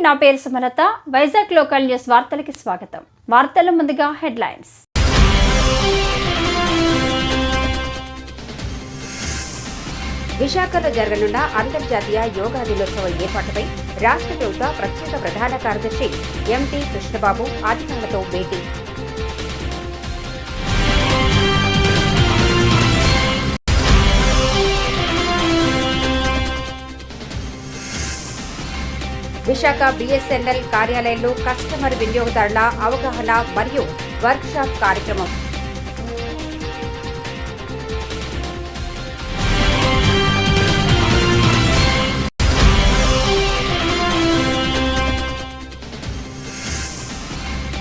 Morning, నా పేరు Sumalatha. Vizag local news వార్తలకి స్వాగతం. వార్తల ముందుగా హెడ్లైన్స్. విశాఖలో జరగనున్న అంతర్జాతీయ యోగా దినోత్సవం ఏర్పాటుపై రాష్ట్ర ప్రభుత్వ ప్రత్యేక ప్రధాన కార్యదర్శి ఎంటీ కృష్ణబాబు అధికారులతో భేటీ. విశాఖ బిఎస్ఎన్ఎల్ కార్యాలయంలో కస్టమర్ వినియోగదారుల అవగాహన మరియు వర్క్షాప్ కార్యక్రమం.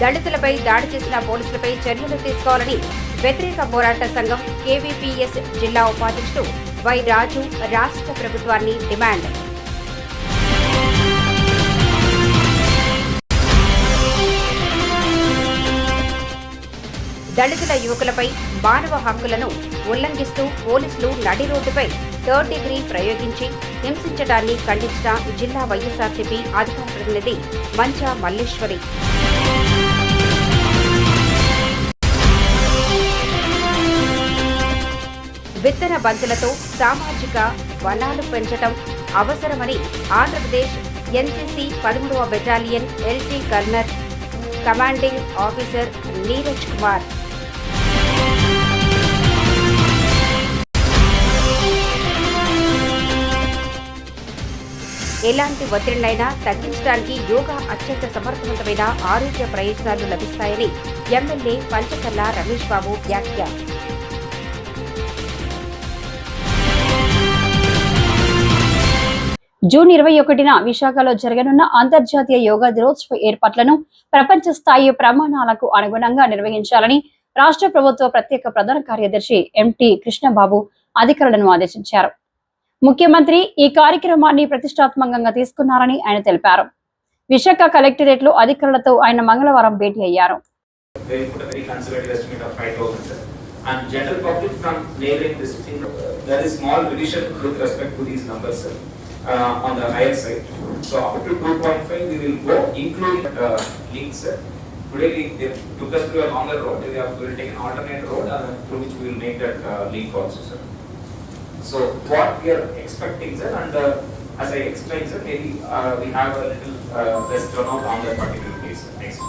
దళితులపై దాడి చేసిన పోలీసులపై చర్యలు తీసుకోవాలని వ్యతిరేక పోరాట సంఘం కేవీపీఎస్ జిల్లా ఉపాధ్యక్షుడు వై రాజు రాష్ట్ర ప్రభుత్వాన్ని డిమాండ్. దళితుల యువకులపై మానవ హక్కులను ఉల్లంఘిస్తూ పోలీసులు నడి రోడ్డుపై థర్డ్ డిగ్రీ ప్రయోగించి హింసించడాన్ని ఖండించిన జిల్లా వైఎస్ఆర్సీపీ అధికార ప్రతినిధి మంచా మల్లేశ్వరి. విత్తన బంతులతో సామాజిక వనాలు పెంచడం అవసరమని Andhra Pradesh NCC 13వ battalion LT colonel commanding officer Neeraj Kumar. ఎలాంటి ఒత్తిడినైనా తగ్గించడానికి యోగా అత్యంత సమర్థవంతమైన ఆరోగ్య ప్రయోజనాలు లభిస్తాయని ఎమ్మెల్యే పంచకర్ల రమేష్ బాబు వ్యాఖ్య. జూన్ 21న విశాఖలో జరగనున్న అంతర్జాతీయ యోగా దినోత్సవ ఏర్పాట్లను ప్రపంచ స్థాయి ప్రమాణాలకు అనుగుణంగా నిర్వహించాలని రాష్ట్ర ప్రభుత్వ ప్రత్యేక ప్రధాన కార్యదర్శి ఎంటీ కృష్ణబాబు అధికారులను ఆదేశించారు. ముఖ్యమంత్రి ఈ కార్యక్రమాన్ని ప్రతిష్టాత్మకంగా తీసుకున్నారని ఆయన తెలిపారు. విశాఖ కలెక్టరేట్ లో అధికారులతో ఆయన మంగళవారం భేటీ అయ్యారు. On the higher side. So up to 2.5 we will go including links. Today they took us through a longer road. We will take an alternate road through which we will make that link also, sir. So what we are expecting, sir, and as I explained, sir, maybe we have a little less turnout on that particular case. Next.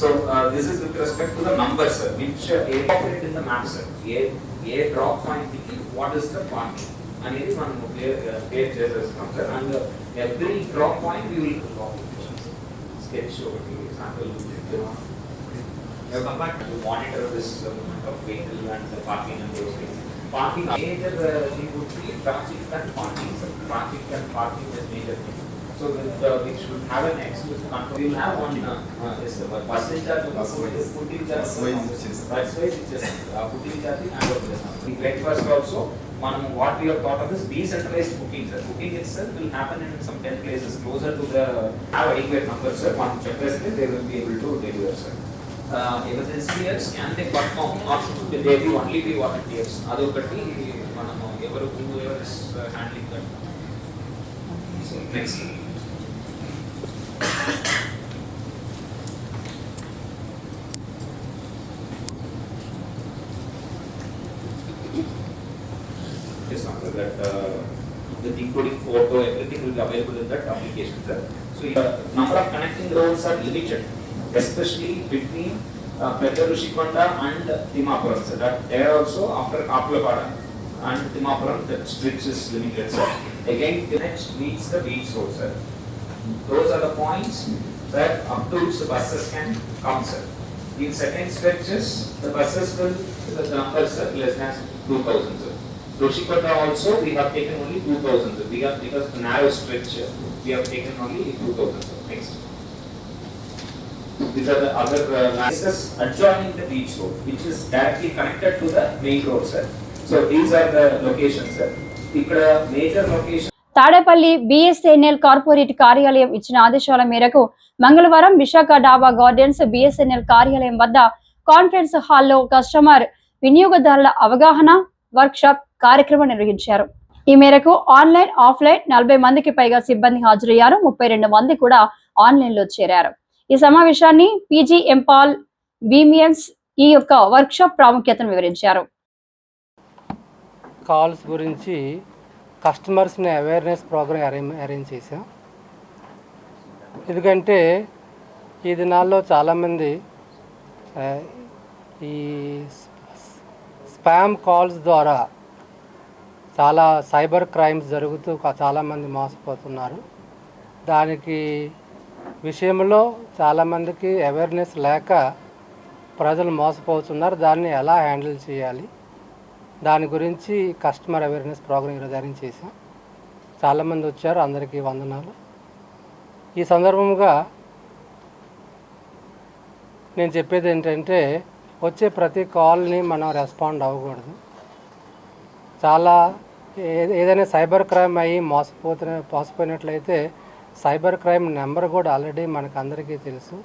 So this is with respect to the numbers, sir, which incorporate in the map, sir. A drop point thinking, what is the point? And it is one clear చేసేస్తాం sir. And every drop point we will sketch over the example to monitor this movement of vehicle and the parking and those things. Parking major thing would be traffic and parking, sir. Traffic and parking is major thing. So we should have an exclusive control. We will have one yes sir, bus charge putting charge that's why it's just putting charge and the breakfast also. What we have thought of is decentralized booking, sir. Booking itself will happen in some 10 places closer to the have adequate numbers, sir. One checklist they will be able to deliver, sir. Emergencies can they perform? Not they will only be volunteers. Adokati manamu evaru whoever is handling that. So next. That with including photo, everything will be available in that application, sir. So the number of connecting roads are limited, especially between Pedarushikkonda and Timapuram, sir. That there also after Kapulapada and Timapuram, the stretch is limited, sir. Again, the next meets the beach road, sir. Those are the points that up to which the buses can come, sir. In second stretches, the buses will the numbers are less than 2,000, sir. Roshikkonda also we have taken only 2,000. We have because the narrow stretch we have taken only 2,000. Next. These are the other places adjoining the beach road, which is directly connected to the main road, sir. So these are the locations, sir. Ikkada major location. Tadepalli BSNL corporate కార్యాలయం ఇచ్చిన ఆదేశాల మేరకు మంగళవారం విశాఖ డాబా gardens BSNL కార్యాలయం వద్ద conference హాల్లో customer వినియోగదారుల అవగాహన వర్క్షాప్ కార్యక్రమం నిర్వహించారు. ఈ మేరకు ఆన్లైన్, ఆఫ్లైన్ 40 మందికి పైగా సిబ్బంది హాజరయ్యారు. 32 మంది కూడా ఆన్లైన్ లో చేరారు. ఈ సమావేశాన్ని పీజీ ఎంపాల్ విమియన్స్ ఈ యొక్క వర్క్షాప్ ప్రాముఖ్యతను వివరించారు. కాల్స్ గురించి కస్టమర్స్ని అవేర్నెస్ ప్రోగ్రామ్ అరేంజ్ చేసాం. ఎందుకంటే ఈ దినాల్లో చాలామంది ఈ స్పామ్ కాల్స్ ద్వారా చాలా సైబర్ క్రైమ్స్ జరుగుతూ చాలామంది మోసపోతున్నారు. దానికి విషయంలో చాలామందికి అవేర్నెస్ లేక ప్రజలు మోసపోతున్నారు. దాన్ని ఎలా హ్యాండిల్ చేయాలి దాని గురించి కస్టమర్ అవేర్నెస్ ప్రోగ్రామ్ ఈరోజు అరేంజ్ చేసాం. చాలామంది వచ్చారు, అందరికీ వందనాలు. ఈ సందర్భంగా నేను చెప్పేది ఏంటంటే వచ్చే ప్రతి కాల్ని మనం రెస్పాండ్ అవ్వకూడదు. చాలా ఏదైనా సైబర్ క్రైమ్ అయ్యి మోసపోయినట్లయితే సైబర్ క్రైమ్ నెంబర్ కూడా ఆల్రెడీ మనకు అందరికీ తెలుసు,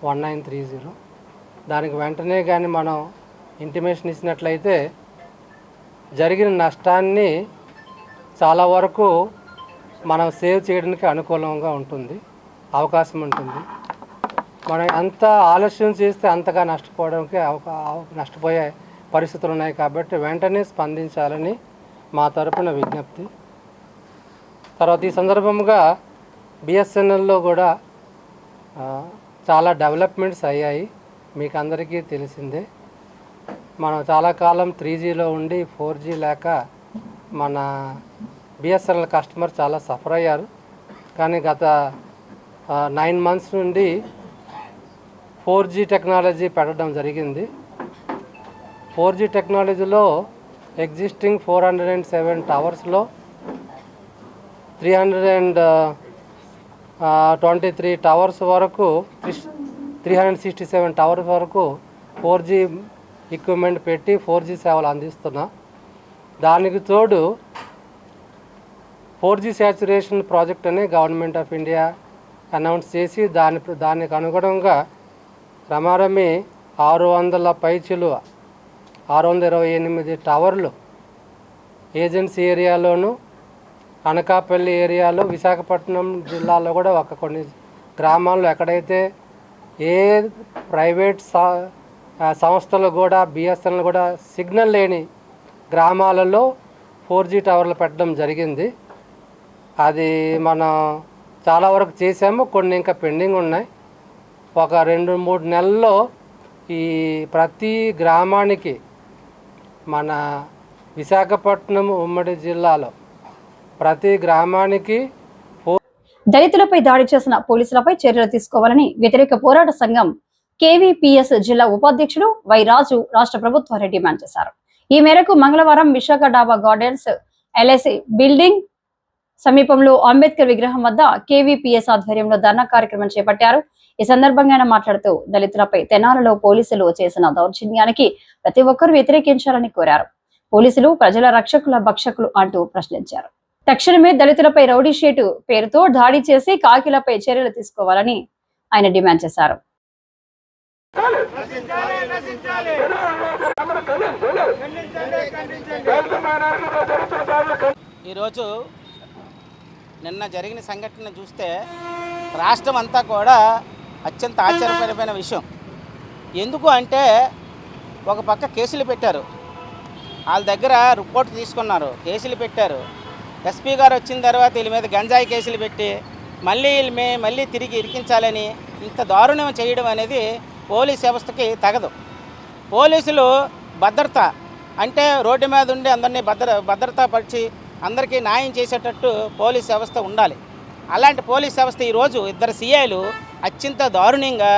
1930. దానికి వెంటనే కానీ మనం ఇంటిమేషన్ ఇచ్చినట్లయితే జరిగిన నష్టాన్ని చాలా వరకు మనం సేవ్ చేయడానికి అనుకూలంగా ఉంటుంది, అవకాశం ఉంటుంది. మనం ఎంత ఆలస్యం చేస్తే అంతగా నష్టపోయే పరిస్థితులు ఉన్నాయి. కాబట్టి వెంటనే స్పందించాలని మా తరపున విజ్ఞప్తి. తర్వాత ఈ సందర్భంగా బిఎస్ఎన్ఎల్లో కూడా చాలా డెవలప్మెంట్స్ అయ్యాయి, మీకు అందరికీ తెలిసిందే. మనం చాలా కాలం 3Gలో ఉండి 4G లేక మన బిఎస్ఎన్ఎల్ కస్టమర్ చాలా సఫర్ అయ్యారు. కానీ గత 9 months నుండి 4G టెక్నాలజీ పెట్టడం జరిగింది. 4G టెక్నాలజీలో ఎగ్జిస్టింగ్ 407 టవర్స్లో 323 టవర్స్ వరకు 367 టవర్స్ వరకు 4G ఎక్విప్మెంట్ పెట్టి 4G సేవలు అందిస్తున్నాం. దానికి తోడు 4G శాచురేషన్ ప్రాజెక్ట్ అని గవర్నమెంట్ ఆఫ్ ఇండియా అనౌన్స్ చేసి దానికి అనుగుణంగా రమారమి 600 పైచులు 628 టవర్లు ఏజెన్సీ ఏరియాలోను, అనకాపల్లి ఏరియాలో, విశాఖపట్నం జిల్లాలో కూడా కొన్ని గ్రామాల్లో ఎక్కడైతే ఏ ప్రైవేట్ సంస్థలు కూడా బిఎస్ఎన్ఎల్ కూడా సిగ్నల్ లేని గ్రామాలలో 4G టవర్లు పెట్టడం జరిగింది. అది మనం చాలా వరకు చేసాము, కొన్ని ఇంకా పెండింగ్ ఉన్నాయి. ఒక 2-3 నెలల్లో ఈ ప్రతి గ్రామానికి మన విశాఖపట్నం ఉమ్మడి జిల్లాలో ప్రతి గ్రామానికి దళితులపై దాడి చేసిన పోలీసులపై చర్యలు తీసుకోవాలని వ్యతిరేక పోరాట సంఘం కేవీపీఎస్ జిల్లా ఉపాధ్యక్షుడు వై రాజు రాష్ట్ర ప్రభుత్వాన్ని డిమాండ్ చేశారు. ఈ మేరకు మంగళవారం విశాఖ డాబా గార్డెన్స్ ఎల్ఐసి బిల్డింగ్ సమీపంలో అంబేద్కర్ విగ్రహం వద్ద కేవీపీఎస్ ఆధ్వర్యంలో ధర్నా కార్యక్రమం చేపట్టారు. ఈ సందర్భంగా ఆయన మాట్లాడుతూ దళితులపై తెనాలలో పోలీసులు చేసిన దౌర్జన్యానికి ప్రతి ఒక్కరూ వ్యతిరేకించాలని కోరారు. పోలీసులు ప్రజల రక్షకుల భక్షకులు అంటూ ప్రశ్నించారు. తక్షణమే దళితులపై రౌడీ షీటు పేరుతో దాడి చేసి కాకిలపై చర్యలు తీసుకోవాలని ఆయన డిమాండ్ చేశారు. ఈరోజు నిన్న జరిగిన సంఘటన చూస్తే రాష్ట్రం అంతా కూడా అత్యంత ఆశ్చర్యపడిపోయిన విషయం. ఎందుకు అంటే ఒక పక్క కేసులు పెట్టారు, వాళ్ళ దగ్గర రిపోర్ట్ తీసుకున్నారు, కేసులు పెట్టారు. ఎస్పీ గారు వచ్చిన తర్వాత వీళ్ళ మీద గంజాయి కేసులు పెట్టి మళ్ళీ తిరిగి ఇరికించాలని ఇంత దారుణం చేయడం అనేది పోలీస్ వ్యవస్థకి తగదు. పోలీసులు భద్రత అంటే రోడ్డు మీద ఉండి అందరినీ భద్రతా పరిచి అందరికీ న్యాయం చేసేటట్టు పోలీస్ వ్యవస్థ ఉండాలి. అలాంటి పోలీస్ వ్యవస్థ ఈరోజు 2 సీఐలు అత్యంత దారుణంగా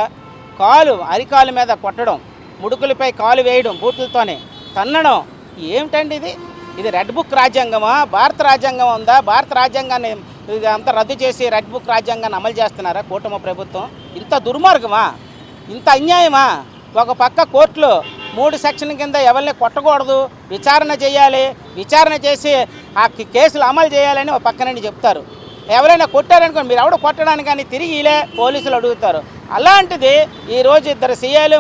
అరికాలు మీద కొట్టడం, ముడుకులపై కాలు వేయడం, బూట్లతోనే తన్నడం. ఏమిటండి ఇది రెడ్ బుక్ రాజ్యాంగమా, భారత రాజ్యాంగం ఉందా? భారత రాజ్యాంగాన్ని అంతా రద్దు చేసి రెడ్ బుక్ రాజ్యాంగాన్ని అమలు చేస్తున్నారా కూటమి ప్రభుత్వం? ఇంత దుర్మార్గమా, ఇంత అన్యాయమా? ఒక పక్క కోర్టులో 3 సెక్షన్ కింద ఎవరిని కొట్టకూడదు, విచారణ చేయాలి, విచారణ చేసి ఆ కేసులు అమలు చేయాలని ఒక పక్క నుండి చెప్తారు. ఎవరైనా కొట్టారనుకోండి, మీరు ఎవడ కొట్టడానికి కానీ తిరిగి ఇలా పోలీసులు అడుగుతారు. అలాంటిది ఈరోజు 2 సీఐలు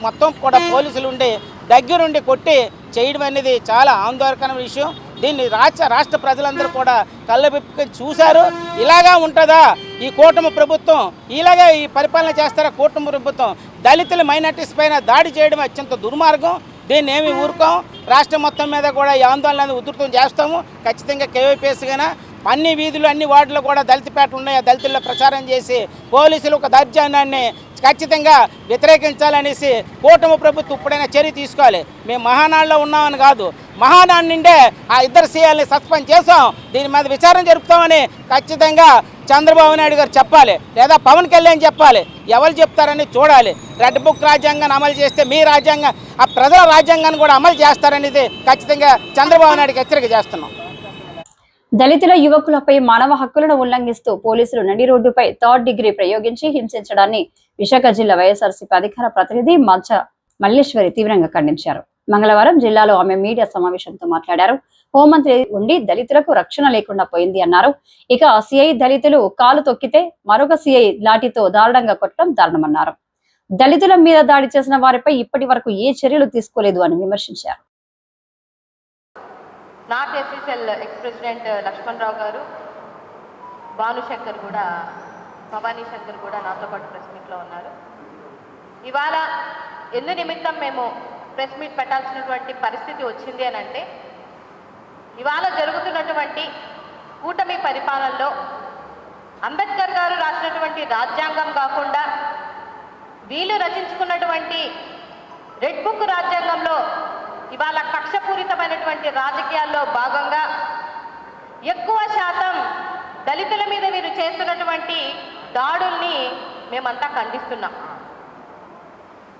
మొత్తం కూడా పోలీసులు ఉండి దగ్గరుండి కొట్టి చేయడం అనేది చాలా ఆందోళనకరమైన విషయం. దీన్ని రాష్ట్ర ప్రజలందరూ కూడా కళ్ళబెప్పుకొని చూశారు. ఇలాగా ఉంటుందా ఈ కూటమి ప్రభుత్వం, ఇలాగే ఈ పరిపాలన చేస్తారా కూటమి ప్రభుత్వం? దళితుల మైనార్టీస్ పైన దాడి చేయడం అత్యంత దుర్మార్గం. దీన్ని ఏమి ఊరుకోం. రాష్ట్రం మొత్తం మీద కూడా ఈ ఆందోళన ఉధృతం చేస్తాము. ఖచ్చితంగా కేవైపీఎస్గానే అన్ని వీధులు అన్ని వార్డులు కూడా దళితపేటలు ఉన్నాయి. ఆ దళితుల్లో ప్రచారం చేసి పోలీసులు ఒక దౌర్జన్యాన్ని ఖచ్చితంగా వ్యతిరేకించాలనేసి కూటమి ప్రభుత్వం ఇప్పుడైనా చర్య తీసుకోవాలి. మేము మహానాడులో ఉన్నామని కాదు, మహానాడు నుండే ఆ ఇద్దరు సీఎల్ని సస్పెండ్ చేసాం, దీని మీద విచారణ జరుపుతామని ఖచ్చితంగా చంద్రబాబు నాయుడు గారు చెప్పాలి, లేదా పవన్ కళ్యాణ్ చెప్పాలి. ఎవరు చెప్తారని చూడాలి. రెడ్ బుక్ రాజ్యాంగాన్ని అమలు చేస్తే మీ రాజ్యాంగం ఆ ప్రజల రాజ్యాంగాన్ని కూడా అమలు చేస్తారనేది ఖచ్చితంగా చంద్రబాబు నాయుడుకి హెచ్చరిక చేస్తున్నాం. దళితుల యువకులపై మానవ హక్కులను ఉల్లంఘిస్తూ పోలీసులు నడి రోడ్డుపై 3rd డిగ్రీ ప్రయోగించి హింసించడాన్ని విశాఖ జిల్లా వైఎస్ఆర్సీపీ అధికార ప్రతినిధి మచ్చ మల్లేశ్వరి తీవ్రంగా ఖండించారు. మంగళవారం జిల్లాలో ఆమె మీడియా సమావేశంతో మాట్లాడారు. హోంమంత్రి ఉండి దళితులకు రక్షణ లేకుండా పోయింది అన్నారు. ఇక సిఐ దళితులు కాలు తొక్కితే మరొక సిఐ లాఠీతో దారుణంగా కొట్టడం దారుణమన్నారు. దళితుల మీద దాడి చేసిన వారిపై ఇప్పటి వరకు ఏ చర్యలు తీసుకోలేదు అని విమర్శించారు. Not SSL ex president Lakshmanarao గారు, భానుశంకర్ కూడా, భవానీ శంకర్ కూడా నాతో పాటు ప్రెస్ మీట్లో ఉన్నారు. ఇవాళ ఎందు నిమిత్తం మేము ప్రెస్ మీట్ పెట్టాల్సినటువంటి పరిస్థితి వచ్చింది అని అంటే, ఇవాళ జరుగుతున్నటువంటి కూటమి పరిపాలనలో అంబేద్కర్ గారు రాసినటువంటి రాజ్యాంగం కాకుండా వీళ్ళు రచించుకున్నటువంటి రెడ్ బుక్ రాజ్యాంగంలో ఇవాళ కక్షపూరితమైనటువంటి రాజకీయాల్లో భాగంగా ఎక్కువ శాతం దళితుల మీద వీరు చేస్తున్నటువంటి దాడుల్ని మేమంతా ఖండిస్తున్నాం.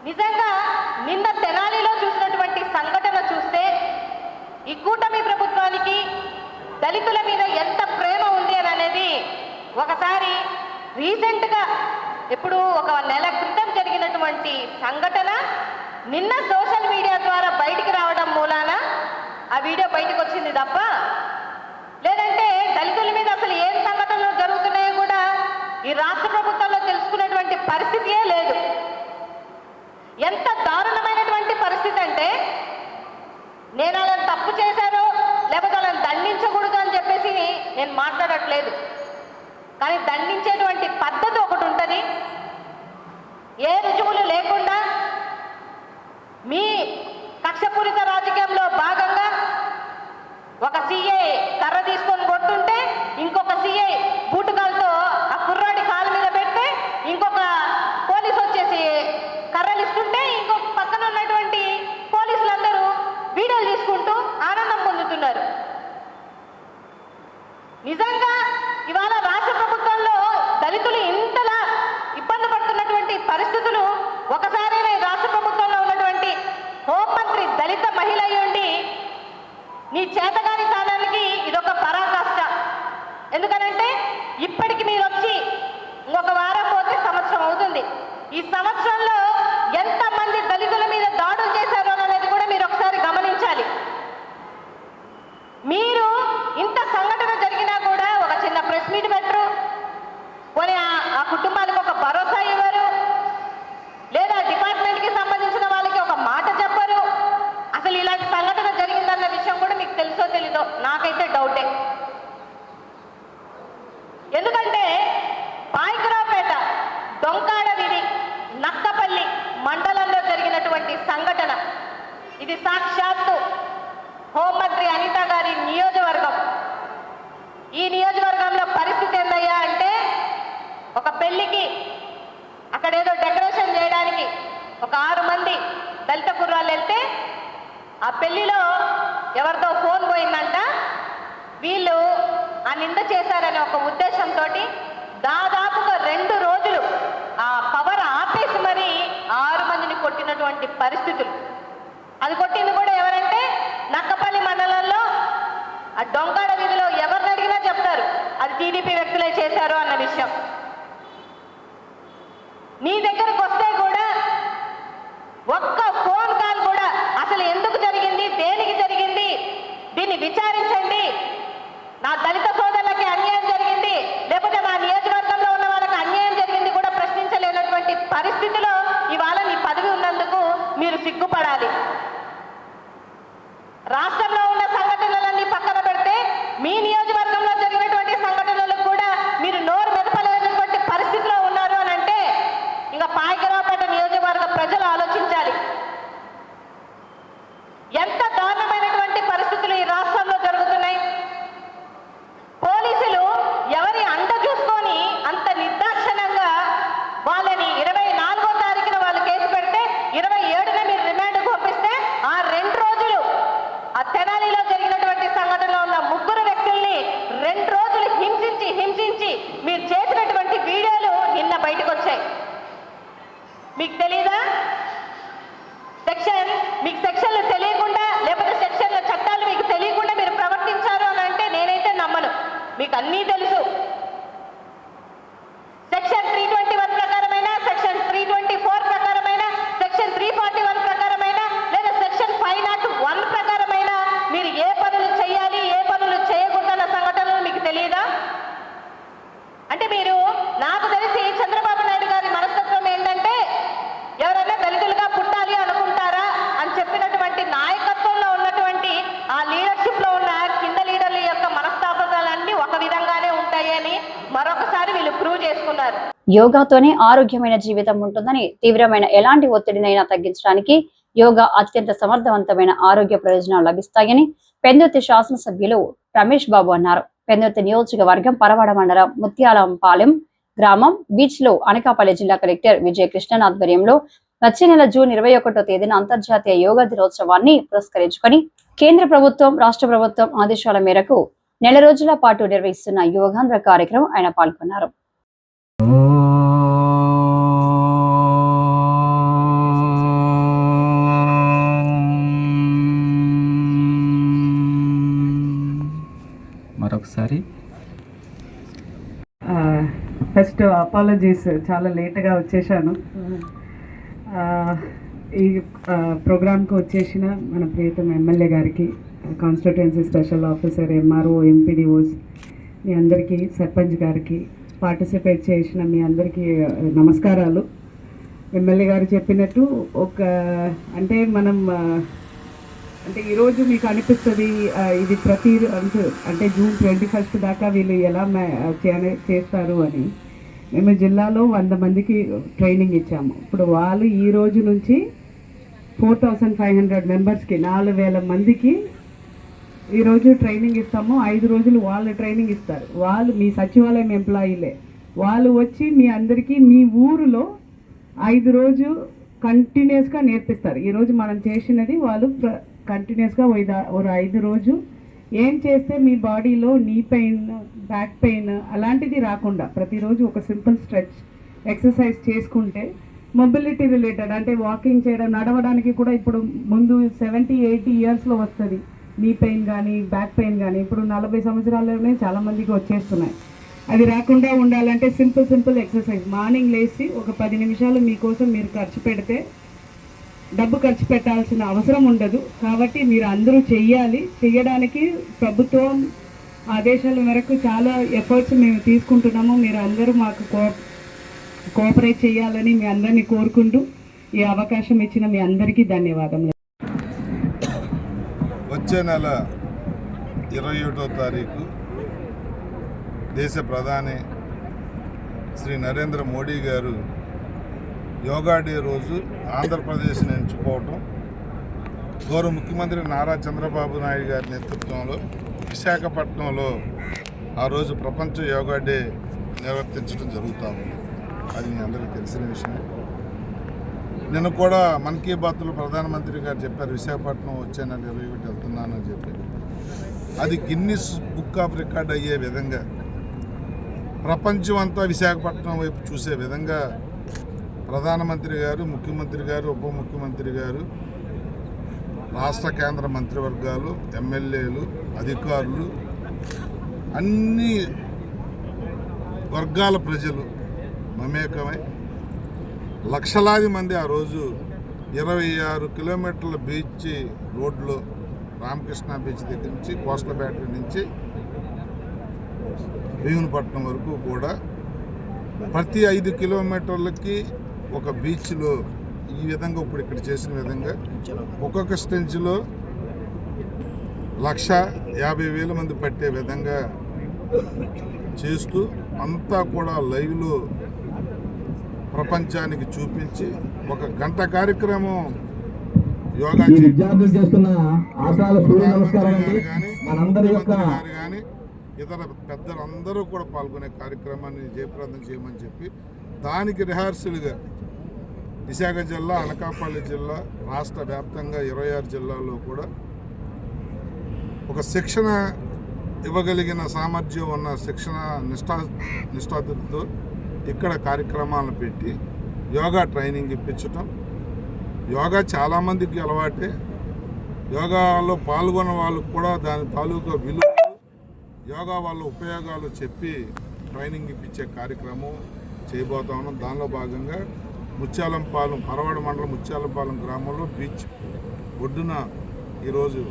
నిజంగా నిన్న తెనాలిలో చూసినటువంటి సంఘటన చూస్తే ఈ కూటమి ప్రభుత్వానికి దళితుల మీద ఎంత ప్రేమ ఉంది అని అనేది ఒకసారి రీసెంట్గా ఎప్పుడు ఒక నెల క్రితం జరిగినటువంటి సంఘటన నిన్న సోషల్ మీడియా ద్వారా బయటికి రావడం మూలాన ఆ వీడియో బయటకు వచ్చింది తప్ప, లేదంటే దళితుల మీద అసలు ఏం సంఘటనలు జరుగుతున్నాయో కూడా ఈ రాష్ట్ర ప్రభుత్వంలో తెలుసుకునేటువంటి పరిస్థితియే లేదు. ఎంత దారుణమైనటువంటి పరిస్థితి అంటే, నేను వాళ్ళని తప్పు చేశాను లేకపోతే వాళ్ళని దండించకూడదు అని చెప్పేసి నేను మాట్లాడట్లేదు. కానీ దండించేటువంటి పద్ధతి ఒకటి ఉంటుంది. ఏ రుజువులు లేకుండా మీ కక్షపూరిత రాజకీయంలో భాగంగా ఒక సీఐ కర్ర తీసుకొని కొట్టుంటే ఇంకొక సీఐ బూటుకాలతో ఆ కుర్రాడి కాలు మీద పెడితే ఇంకొక పోలీసు వచ్చేసి కర్రలు ఇస్తుంటే ఇంకొక పక్కన ఉన్నటువంటి పోలీసులందరూ వీడియోలు తీసుకుంటూ ఆనందం పొందుతున్నారు. నిజంగా ఇవాళ రాష్ట్ర ప్రభుత్వంలో దళితులు ఇంతలా ఇబ్బంది పడుతున్నటువంటి పరిస్థితులు ఒకసారైనా ఈ రాష్ట్ర ప్రభుత్వంలో ఉన్నటువంటి హోంమంత్రి దళిత మహిళ అయ్యుండి నీ చేతగాని స్థానానికి ఇదొక పరాకాష్ట. ఎందుకనంటే ఇప్పటికి మీరు వచ్చి ఇంకొక వారం పోతే సంవత్సరం అవుతుంది. ఈ సంవత్సరంలో ఎంతమంది దళితుల మీద దాడులు చేశారు అనేది కూడా మీరు ఒకసారి గమనించాలి. మీరు ఇంత సంఘటన జరిగినా కూడా ఒక చిన్న ప్రెస్ మీట్ పెట్టరు, పోనీ ఆ కుటుంబానికి ఒక భరోసా ఇవ్వరు, లేదా డిపార్ట్మెంట్కి సంబంధించిన వాళ్ళకి ఒక మాట చెప్పరు. అసలు ఇలాంటి సంఘటన జరిగిందన్న విషయం కూడా మీకు తెలుసో తెలీదో, నాకైతే డౌటే. ఎందుకంటే పాయకరావుపేట, డొంకాడ వీధి, నక్కపల్లి మండలంలో జరిగినటువంటి సంఘటన ఇది సాక్షాత్తు హోంమంత్రి అనిత గారి నియోజకవర్గం. ఈ నియోజకవర్గంలో పరిస్థితి ఏందయ్యా అంటే, ఒక పెళ్లికి అక్కడ ఏదో డెకరేషన్ చేయడానికి ఒక 6 మంది దళిత కుర్రాళ్ళు వెళ్తే ఆ పెళ్లిలో ఎవరితో ఫోన్ పోయిందంట. వీళ్ళు ఆ నింద చేశారనే ఒక ఉద్దేశంతో దాదాపుగా 2 రోజులు ఆ పవర్ ఆపేసి మరి 6 మందిని కొట్టినటువంటి పరిస్థితులు. అది కొట్టింది కూడా ఎవరంటే నక్కపల్లి మండలంలో ఆ డొంకాడ వీధిలో ఎవరిని అడిగినా చెప్తారు అది టీడీపీ వ్యక్తులే చేశారు అన్న విషయం. నీ దగ్గరకు వస్తే కూడా ఒక్క ఫోన్ కాల్ కూడా అసలు ఎందుకు జరిగింది, దేనికి జరిగింది, దీన్ని విచారించండి, నా దళిత సోదరులకి అన్యాయం జరిగింది లేకపోతే నా నియోజకవర్గంలో ఉన్న వాళ్ళకి అన్యాయం జరిగింది కూడా ప్రశ్నించలేనటువంటి పరిస్థితిలో ఇవాళ నీ పదవి ఉన్నందుకు మీరు సిగ్గుపడాలి. రాష్ట్రంలో ఉన్న సంఘటనలన్నీ పక్కన మీకు తెలీదా? మీకు సెక్షన్లు తెలియకుండా, లేకపోతే సెక్షన్ల చట్టాలు మీకు తెలియకుండా మీరు ప్రవర్తించారు అని అంటే నేనైతే నమ్మను. మీకు అన్నీ తెలుసు. సెక్షన్ 321 ప్రకారమైన, సెక్షన్ 324 ప్రకారమైన, సెక్షన్ 341 ప్రకారమైన, లేదా సెక్షన్ 501 ప్రకారమైన మీరు ఏ పనులు చేయాలి, ఏ పనులు చేయకూడదన్న సంఘటనలు మీకు తెలియదా? అంటే మీరు, నాకు తెలిసి చంద్రబాబు నాయుడు గారి మనస్తత్వం ఏంటంటే, ఎవరైనా దళితులుగా పుట్టాలి అనుకుంటారా అని చెప్పినటువంటి నాయకత్వంలో ఉన్నటువంటి ఆ లీడర్షిప్లో ఉన్న కింద లీడర్ల యొక్క మనస్తాపకాలన్నీ ఒక విధంగానే ఉంటాయని మరొకసారి వీళ్ళు ప్రూవ్ చేసుకున్నారు. యోగాతోనే ఆరోగ్యమైన జీవితం ఉంటుందని, తీవ్రమైన ఎలాంటి ఒత్తిడినైనా తగ్గించడానికి యోగా అత్యంత సమర్థవంతమైన ఆరోగ్య ప్రయోజనాలు లభిస్తాయని పెందుర్తి శాసనసభ్యులు రమేష్ బాబు అన్నారు. పెందుర్తి నియోజకవర్గం పరవాడ మండలం ముత్యాలంపాలెం గ్రామం బీచ్ లో అనకాపల్లి జిల్లా కలెక్టర్ విజయ కృష్ణన్ ఆధ్వర్యంలో వచ్చే నెల జూన్ 21వ తేదీన అంతర్జాతీయ యోగా దినోత్సవాన్ని పురస్కరించుకొని కేంద్ర ప్రభుత్వం, రాష్ట్ర ప్రభుత్వం ఆదేశాల మేరకు నెల రోజుల పాటు నిర్వహిస్తున్న యోగాంధ్ర కార్యక్రమం ఆయన పాల్గొన్నారు. మరొకసారి ఫస్ట్ అపాలజీస్, చాలా లేట్గా వచ్చేసాను. ఈ ప్రోగ్రామ్కి వచ్చేసిన మన ప్రియతమ ఎమ్మెల్యే గారికి, constituency special officer, MRO, MPDOs మీ అందరికీ, సర్పంచ్ గారికి, పార్టిసిపేట్ చేసిన మీ అందరికీ నమస్కారాలు. ఎమ్మెల్యే గారు చెప్పినట్టు అంటే మనం అంటే ఈరోజు మీకు అనిపిస్తుంది ఇది ప్రతి అంటే జూన్ 21 దాకా వీళ్ళు ఎలా చేస్తారు అని. మేము జిల్లాలో 100 మందికి ట్రైనింగ్ ఇచ్చాము. ఇప్పుడు వాళ్ళు ఈ రోజు నుంచి 4500 మెంబర్స్కి 4000 మందికి ఈరోజు ట్రైనింగ్ ఇస్తాము. 5 రోజులు వాళ్ళు ట్రైనింగ్ ఇస్తారు. వాళ్ళు మీ సచివాలయం ఎంప్లాయీలే. వాళ్ళు వచ్చి మీ అందరికీ మీ ఊరిలో 5 రోజు కంటిన్యూస్గా నేర్పిస్తారు. ఈరోజు మనం చేసినది వాళ్ళు కంటిన్యూస్గా 5 రోజు ఏం చేస్తే మీ బాడీలో నీ పెయిన్, బ్యాక్ పెయిన్ అలాంటిది రాకుండా ప్రతిరోజు ఒక సింపుల్ స్ట్రెచ్ ఎక్సర్సైజ్ చేసుకుంటే మొబిలిటీ రిలేటెడ్, అంటే వాకింగ్ చేయడం, నడవడానికి కూడా ఇప్పుడు ముందు 70-80 ఇయర్స్లో వస్తుంది నీ పెయిన్ కానీ బ్యాక్ పెయిన్ కానీ. ఇప్పుడు 40 సంవత్సరాల్లోనే చాలామందికి వచ్చేస్తున్నాయి. అది రాకుండా ఉండాలంటే సింపుల్ ఎక్సర్సైజ్. మార్నింగ్ లేచి ఒక 10 నిమిషాలు మీకోసం మీరు ఖర్చు పెడితే డబ్బు ఖర్చు పెట్టాల్సిన అవసరం ఉండదు. కాబట్టి మీరు అందరూ చెయ్యాలి. చేయడానికి ప్రభుత్వం ఆదేశాల మేరకు చాలా ఎఫర్ట్స్ మేము తీసుకుంటున్నాము. మీరు అందరూ మాకు కోఆపరేట్ చేయాలని మీ అందరినీ కోరుకుంటూ ఈ అవకాశం ఇచ్చిన మీ అందరికీ ధన్యవాదములు. వచ్చే నెల 21వ తారీఖు దేశ ప్రధాని శ్రీ నరేంద్ర మోడీ గారు యోగా డే రోజు ఆంధ్రప్రదేశ్ని ఎంచుకోవటం, గౌరవ ముఖ్యమంత్రి నారా చంద్రబాబు నాయుడు గారి నేతృత్వంలో విశాఖపట్నంలో ఆ రోజు ప్రపంచ యోగా డే నిర్వర్తించడం జరుగుతూ ఉంది. అది మీ అందరికీ తెలిసిన విషయం. నిన్న కూడా మన్ కీ బాత్లో ప్రధానమంత్రి గారు చెప్పారు, విశాఖపట్నం వచ్చే నెల 21 వెళ్తున్నానని చెప్పి. అది గిన్నిస్ బుక్ ఆఫ్ రికార్డ్ అయ్యే విధంగా, ప్రపంచం అంతా విశాఖపట్నం వైపు చూసే విధంగా ప్రధానమంత్రి గారు, ముఖ్యమంత్రి గారు, ఉప ముఖ్యమంత్రి గారు, రాష్ట్ర కేంద్ర మంత్రివర్గాలు, ఎమ్మెల్యేలు, అధికారులు, అన్ని వర్గాల ప్రజలు మమేకమై లక్షలాది మంది ఆ రోజు 26 కిలోమీటర్ల బీచ్ రోడ్లో, రామకృష్ణ బీచ్ దగ్గర నుంచి కోస్టల్ బ్యాటరీ నుంచి భీమునిపట్నం వరకు కూడా ప్రతి 5 కిలోమీటర్లకి ఒక బీచ్లో ఈ విధంగా ఇప్పుడు ఇక్కడ చేసిన విధంగా ఒక్కొక్క స్టెంచ్లో 150,000 మంది పట్టే విధంగా చేస్తూ అంతా కూడా లైవ్లో ప్రపంచానికి చూపించి ఒక గంట కార్యక్రమం యోగా కానీ ఇతర పెద్దలందరూ కూడా పాల్గొనే కార్యక్రమాన్ని జయప్రదం చేయమని చెప్పి దానికి రిహార్సల్గా విశాఖ జిల్లా, అనకాపల్లి జిల్లా, రాష్ట్ర వ్యాప్తంగా 26 జిల్లాల్లో కూడా ఒక శిక్షణ ఇవ్వగలిగిన సామర్థ్యం ఉన్న శిక్షణ నిష్ఠాతులతో ఇక్కడ కార్యక్రమాలను పెట్టి యోగా ట్రైనింగ్ ఇప్పించటం. యోగా చాలామందికి అలవాటే, యోగాలో పాల్గొన్న వాళ్ళకు కూడా దాని తాలూకా విలువలు, యోగా వాళ్ళ ఉపయోగాలు చెప్పి ట్రైనింగ్ ఇప్పించే కార్యక్రమం చేయబోతా ఉన్నాం. దానిలో భాగంగా ముత్యాలంపాలెం, పరవాడ మండలం ముత్యాలంపాలెం గ్రామంలో బీచ్ ఒడ్డున ఈరోజు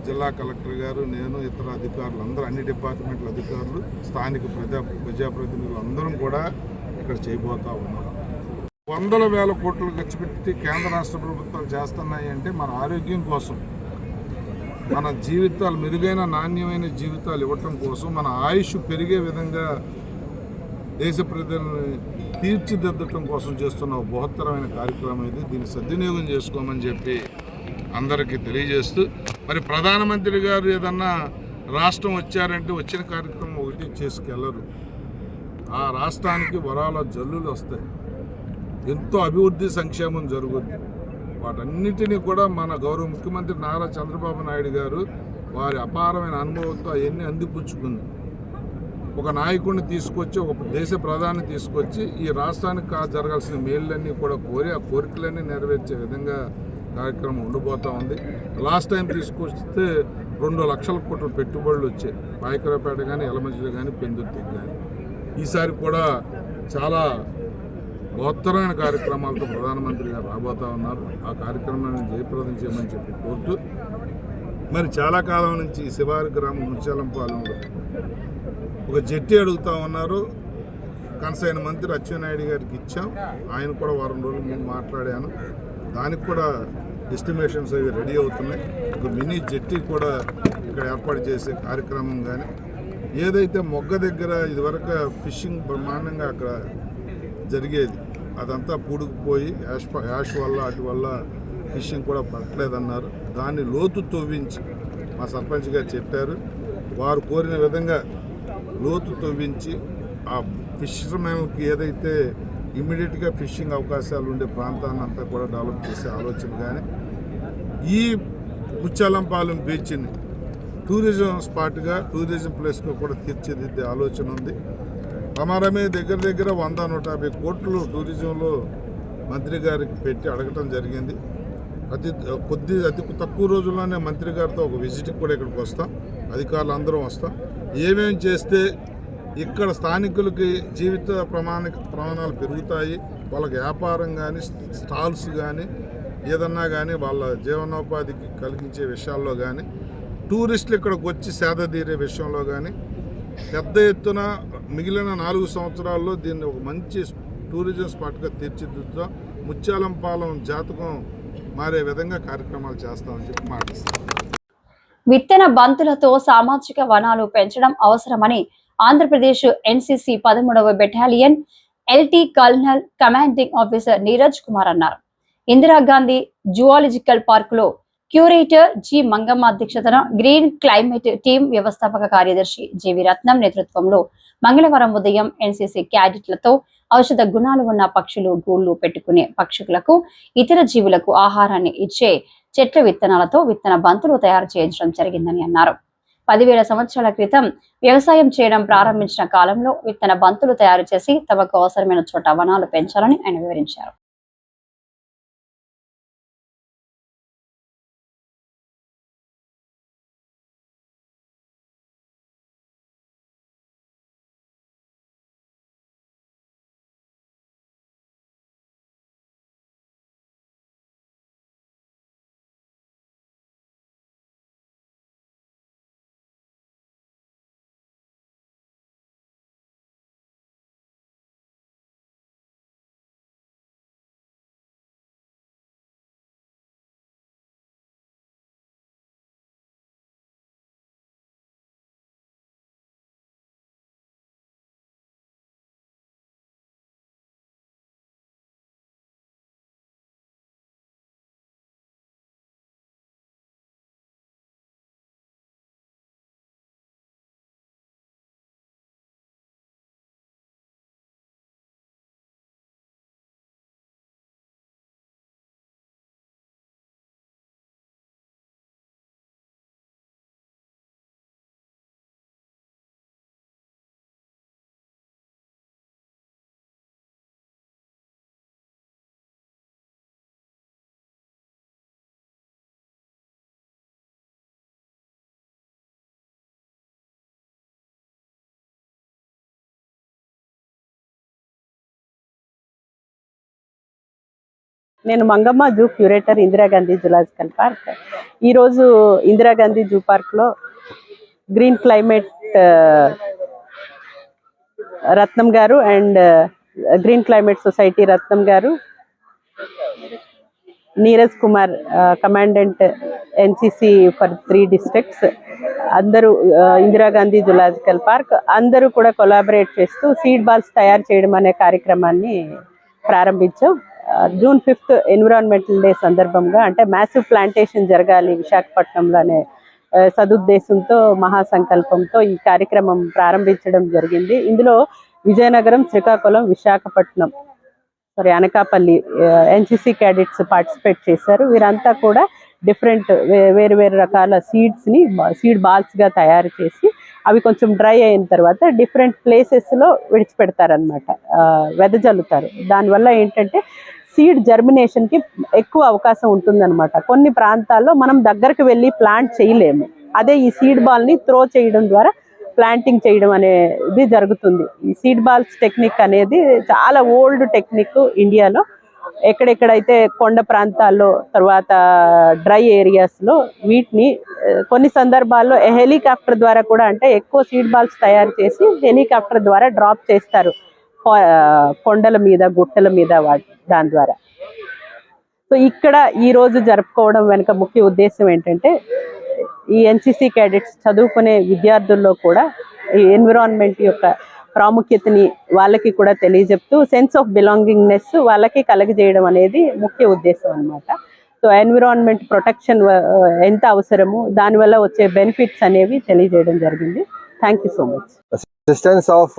జిల్లా కలెక్టర్ గారు, నేను, ఇతర అధికారులు అందరూ, అన్ని డిపార్ట్మెంట్ల అధికారులు, స్థానిక ప్రజాప్రతినిధులు అందరం కూడా ఇక్కడ చేయబోతా ఉన్నాం. వందల వేల కోట్లు ఖర్చు పెట్టి కేంద్ర రాష్ట్ర ప్రభుత్వాలు చేస్తున్నాయి అంటే మన ఆరోగ్యం కోసం, మన జీవితాలు మెరుగైన నాణ్యమైన జీవితాలు ఇవ్వటం కోసం, మన ఆయుష్ పెరిగే విధంగా దేశ ప్రజల్ని తీర్చిదిద్దటం కోసం చేస్తున్న ఒక బృహత్తరమైన కార్యక్రమం ఇది. దీన్ని సద్వినియోగం చేసుకోమని చెప్పి అందరికీ తెలియజేస్తూ, మరి ప్రధానమంత్రి గారు ఏదన్నా రాష్ట్రం వచ్చారంటే వచ్చిన కార్యక్రమం ఒకటి చేసుకెళ్ళరు. ఆ రాష్ట్రానికి వరాల జల్లులు వస్తాయి, ఎంతో అభివృద్ధి సంక్షేమం జరుగుద్ది. వాటన్నిటినీ కూడా మన గౌరవ ముఖ్యమంత్రి నారా చంద్రబాబు నాయుడు గారు వారి అపారమైన అనుభవంతో అవన్నీ అందిపుచ్చుకుంది. ఒక నాయకుడిని తీసుకొచ్చి, ఒక దేశ ప్రధాని తీసుకొచ్చి ఈ రాష్ట్రానికి జరగాల్సిన మేళ్ళన్నీ కూడా కోరి ఆ కోరికలన్నీ నెరవేర్చే విధంగా కార్యక్రమం ఉండబోతూ ఉంది. లాస్ట్ టైం తీసుకొస్తే 2 లక్షల కోట్ల పెట్టుబడులు వచ్చాయి, పాయకరాపేట కానీ, ఎలమంచిలో కానీ, పెందుర్తికి కానీ. ఈసారి కూడా చాలా బృహత్తరమైన కార్యక్రమాలతో ప్రధానమంత్రి గారు రాబోతూ ఉన్నారు. ఆ కార్యక్రమాన్ని జయప్రదం చేయమని చెప్పి కోరుతూ, మరి చాలా కాలం నుంచి శివారి గ్రామం ముత్యాలంపాలెంలో ఒక జట్టి అడుగుతూ ఉన్నారు. కనసైన మంత్రి అచ్చెన్నాయుడు గారికి ఇచ్చాం, ఆయన కూడా వారం రోజుల ముందు మాట్లాడాను. దానికి కూడా ఎస్టిమేషన్స్ అవి రెడీ అవుతున్నాయి. ఒక మినీ జట్టి కూడా ఇక్కడ ఏర్పాటు చేసే కార్యక్రమం కానీ, ఏదైతే మొగ్గ దగ్గర ఇదివరకు ఫిషింగ్ బ్రహ్మాండంగా అక్కడ జరిగేది, అదంతా పూడుకుపోయి యాష్ వల్ల అటు వల్ల ఫిషింగ్ కూడా పట్టలేదన్నారు. దాన్ని లోతు తవ్వించి మా సర్పంచ్ గారు చెప్పారు, వారు కోరిన విధంగా లోతు తవ్వించి ఆ ఫిషర్మెన్కి ఏదైతే ఇమ్మీడియట్గా ఫిషింగ్ అవకాశాలు ఉండే ప్రాంతాన్ని అంతా కూడా డెవలప్ చేసే ఆలోచన కానీ, ఈ ముత్యాలంపాలెం బీచ్ని టూరిజం స్పాట్గా, టూరిజం ప్లేస్గా కూడా తీర్చిదిద్దే ఆలోచన ఉంది. ప్రమారమే దగ్గర 100-150 కోట్లు టూరిజంలో మంత్రి గారికి పెట్టి అడగటం జరిగింది. అతి తక్కువ రోజుల్లోనే మంత్రి గారితో ఒక విజిట్కి కూడా ఇక్కడికి వస్తాం, అధికారులు అందరం వస్తాం. ఏమేమి చేస్తే ఇక్కడ స్థానికులకి జీవిత ప్రమాణాలు పెరుగుతాయి, వాళ్ళకి వ్యాపారం కానీ, స్టాల్స్ కానీ, ఏదన్నా కానీ వాళ్ళ జీవనోపాధికి కలిగించే విషయాల్లో కానీ, టూరిస్టులు ఇక్కడికి వచ్చి సేద తీరే విషయంలో కానీ పెద్ద ఎత్తున మిగిలిన 4 సంవత్సరాల్లో దీన్ని ఒక మంచి టూరిజం స్పాట్గా తీర్చిదిద్దుతాం. ముత్యాలంపాలెం జాతకం మారే విధంగా కార్యక్రమాలు చేస్తామని చెప్పి మాటిస్తాం. విత్తన బంతులతో సామాజిక వనాలు పెంచడం అవసరమని Andhra Pradesh NCC 13వ battalion LT colonel commanding officer Neeraj Kumar అన్నారు. ఇందిరాగాంధీ జువాలజికల్ పార్కులో క్యూరేటర్ జి మంగమ్మ అధ్యక్షతన గ్రీన్ క్లైమేట్ టీమ్ వ్యవస్థాపక కార్యదర్శి జేవి రత్నం నేతృత్వంలో మంగళవారం ఉదయం ఎన్సీసీ క్యాడెట్లతో ఔషధ గుణాలు ఉన్న పక్షులు గూళ్లు పెట్టుకునే పక్షులకు, ఇతర జీవులకు ఆహారాన్ని ఇచ్చే చెట్ల విత్తనాలతో విత్తన బంతులు తయారు చేయించడం జరిగిందని అన్నారు. 10,000 సంవత్సరాల క్రితం వ్యవసాయం చేయడం ప్రారంభించిన కాలంలో విత్తన బంతులు తయారు చేసి తమకు అవసరమైన చోట వనాలు పెంచాలని ఆయన వివరించారు. నేను Mangamma zoo curator Indira Gandhi zoological park. ఈరోజు ఇందిరాగాంధీ జూ పార్క్లో గ్రీన్ క్లైమేట్ రత్నం గారు అండ్ గ్రీన్ క్లైమేట్ సొసైటీ రత్నం గారు, Neeraj Kumar commandant NCC for 3 districts అందరూ, ఇందిరాగాంధీ జులాజికల్ పార్క్ అందరూ కూడా కొలాబరేట్ చేస్తూ సీడ్ బాల్స్ తయారు చేయడం అనే కార్యక్రమాన్ని ప్రారంభించాం. జూన్ 5th ఎన్విరాన్మెంటల్ డే సందర్భంగా, అంటే మ్యాసివ్ ప్లాంటేషన్ జరగాలి విశాఖపట్నంలో అనే సదుద్దేశంతో, మహాసంకల్పంతో ఈ కార్యక్రమం ప్రారంభించడం జరిగింది. ఇందులో Vizianagaram, Srikakulam, Visakhapatnam, Anakapalli NCC cadets participate చేశారు. వీరంతా కూడా డిఫరెంట్ వేరు వేరు రకాల సీడ్స్ని సీడ్ బాల్స్గా తయారు చేసి అవి కొంచెం డ్రై అయిన తర్వాత డిఫరెంట్ ప్లేసెస్లో విడిచిపెడతారనమాట, వెదజల్లుతారు. దానివల్ల ఏంటంటే సీడ్ జర్మినేషన్కి ఎక్కువ అవకాశం ఉంటుందన్నమాట. కొన్ని ప్రాంతాల్లో మనం దగ్గరకు వెళ్ళి ప్లాంట్ చేయలేము, అదే ఈ సీడ్ బాల్ని త్రో చేయడం ద్వారా ప్లాంటింగ్ చేయడం అనేది జరుగుతుంది. ఈ సీడ్ బాల్స్ టెక్నిక్ అనేది చాలా ఓల్డ్ టెక్నిక్ ఇండియాలో. ఎక్కడెక్కడైతే కొండ ప్రాంతాల్లో, తర్వాత డ్రై ఏరియాస్లో వీటిని కొన్ని సందర్భాల్లో హెలికాప్టర్ ద్వారా కూడా, అంటే ఎక్కువ సీడ్ బాల్స్ తయారు చేసి హెలికాప్టర్ ద్వారా డ్రాప్ చేస్తారు కొండల మీద, గుట్టల మీద, దాని ద్వారా. సో ఇక్కడ ఈరోజు జరుపుకోవడం వెనుక ముఖ్య ఉద్దేశం ఏంటంటే, ఈ ఎన్సిసి క్యాడెట్స్ చదువుకునే విద్యార్థుల్లో కూడా ఈ ఎన్విరాన్మెంట్ యొక్క ప్రాముఖ్యతని వాళ్ళకి కూడా తెలియజెప్తూ సెన్స్ ఆఫ్ బిలాంగింగ్నెస్ వాళ్ళకి కలగజేయడం అనేది ముఖ్య ఉద్దేశం అన్నమాట. సో ఎన్విరాన్మెంట్ ప్రొటెక్షన్ ఎంత అవసరము, దానివల్ల వచ్చే బెనిఫిట్స్ అనేవి తెలియజేయడం జరిగింది. Thank you so much. Assistance of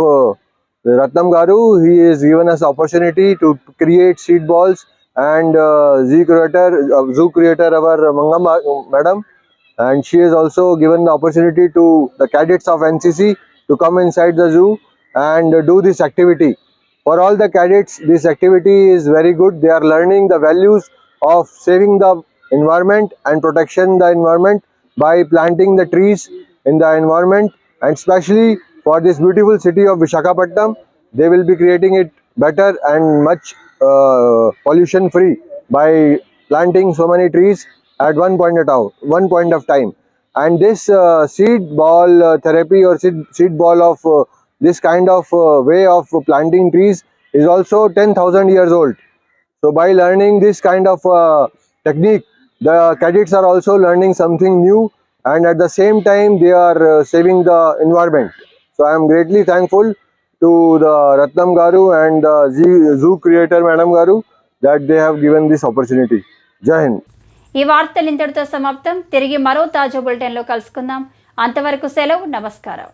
Ratnam Garu, he has given us opportunity to create seed balls, and zoo creator our Mangamma madam, and she has also given the opportunity to the cadets of NCC to come inside the zoo and do this activity. For all the cadets, this activity is very good. They are learning the values of saving the environment and protection the environment by planting the trees in the environment, and especially for this beautiful city of Visakhapatnam, they will be creating it better and much pollution free by planting so many trees at one point of time. And this seed ball therapy or seed ball of this kind of way of planting trees is also 10,000 years old. So by learning this kind of technique, the cadets are also learning something new, and at the same time they are saving the environment. So I am greatly thankful to the Ratnam Garu and the zoo creator Madam Garu that they have given this opportunity. Jai Hind. ఈ వార్తలు ఇంతటితో సమాప్తం. తిరిగి మరో తాజా బులెటిన్లో కలుసుకుందాం. అంతవరకు సెలవు. నమస్కారం.